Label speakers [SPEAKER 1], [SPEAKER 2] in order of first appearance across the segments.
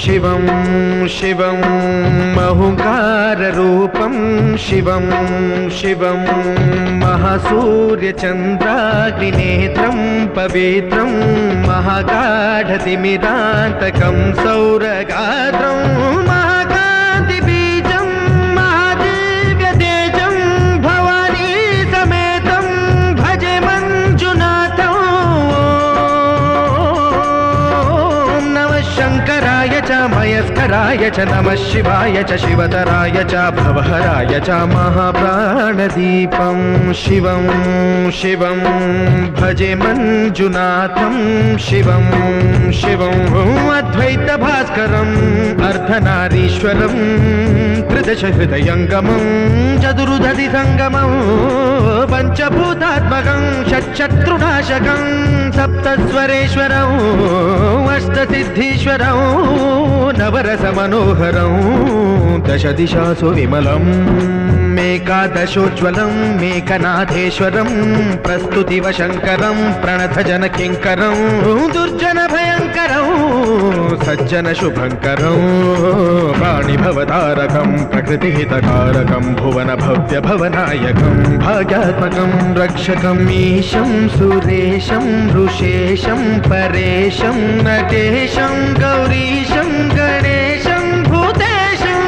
[SPEAKER 1] शिवं शिवं महुकाररूपं शिवं शिवं महासूर्यचन्द्राग्निनेत्रं पवित्रं महागाढतिमिरान्तकं सौरगात्रं महाकान्तिबीजं महादिव्यतेजं भवानी समेतं भजे मञ्जुनाथं। नमः शङ्कराय च मयस्कराय च नमः शिवाय च शिवतराय च भवहराय च महाप्राणदीपं शिवं शिवं भजे मञ्जुनाथं शिवं शिवं अद्वैतभास्करम् अर्धनारीश्वरं त्रिदशहृदयङ्गमं चतुर्दधिसङ्गमं पञ्चभूतात्मकं षट्शत्रुनाशकं सप्तस्वरेश्वरं अष्टसिद्धीश्वरं नवरसमनोहरं दशदिशासु विमलम् मेकादशोज्ज्वलं मेकनाथेश्वरं प्रस्तुतिवशङ्करं प्रणतजनकिङ्करं दुर्जनभयङ्करं सज्जनशुभङ्करं प्राणिभवतारकं प्रकृतिहितकारकं भुवनभव्यभवनायकं भाग्यात्मकं रक्षकं ईशं सुरेशं ऋषेशं परेशं नटेशं गौरीशं गणेशं भूतेशं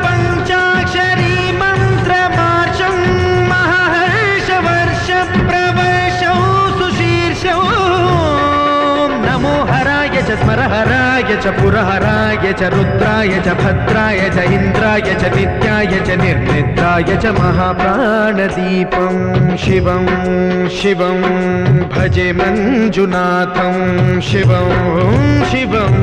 [SPEAKER 1] महामधुरपञ्चाक्षरी मन्त्रमार्षं महाहर्षवर्षप्रवर्षौ सुशीर्षौ नमो हराय च स्मरहराय च पुरहराय च रुद्राय च भद्राय च इन्द्राय च नित्याय च निर्निद्राय च महाप्राणदीपं शिवं शिवं भजे मञ्जुनाथं शिवं शिवं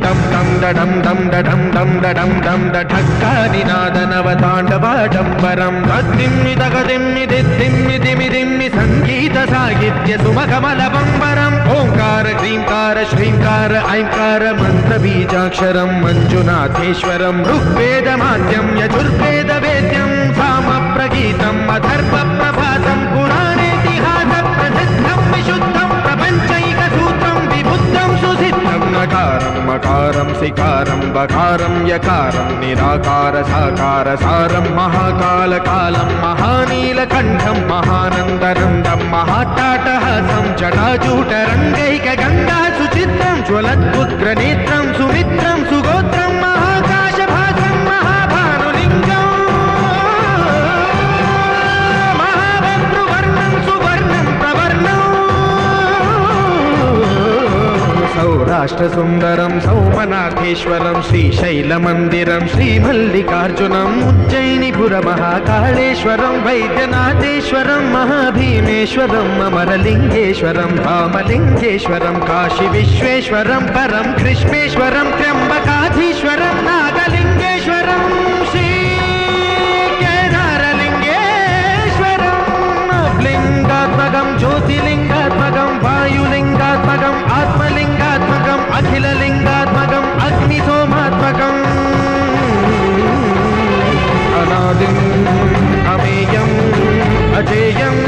[SPEAKER 1] दं दं डडं दं डडं दं डडं दं डढक्कानिनादनवताण्डवाडम्बरं तद्दिम्मि तगदिम्मि दिद्दिम्मि दिमिदिम्मि सङ्गीतसाहित्य सुमकमलबम्बरम् ओङ्कार ह्रीङ्कार श्रीङ्कार ऐङ्कार मन्त्रबीजाक्षरं मञ्जुनाथेश्वरं ऋग्वेदमाद्यं यजुर्वेदवेद्यं सामप्रगीतम् अथर्वप्रभातं पुराणेतिहासप्रसिद्धं विशुद्धं प्रपञ्चैकसूत्रं विबुद्धं सुसिद्धं नकारं मकारं सिकारं बकारं यकारं निराकार साकार सारं महाकालकालं महानीलकण्ठं महानन्दनन्दं महाट्टाटहासं जटाजूटरङ्गैकगङ्गा सुचित्रं ज्वलद्उग्रनेत्रं सुमित्रं सुगोत्रं महाकाशभासं महाभानुलिङ्गं महाभद्रुवर्णं सुवर्णं प्रवर्णं सौराष्ट्रसुन्दरं सौमनाथेश्वरं श्रीशैलमन्दिरं श्रीमल्लिकार्जुनम् उज्जयिनीपुरमहाकाळेश्वरं वैद्यनाथेश्वरं महाभीमेश्वरम् अमरलिङ्गेश्वरं रामलिङ्गेश्वरं काशीविश्वेश्वरं परं कृष्णेश्वरं त्र्यम्बकाधीश्वरं नागलिङ्गेश्वरं श्रीकेदारलिङ्गेश्वरं लिङ्गात्मकं ज्योतिलिङ्गात्मकं वायुलिङ्गात्मकं आत्मलिङ्गात्मकम् अखिललिङ्गात्मकम् अग्निसोमात्मकम् अनादिम् अमेयम् अजेयम्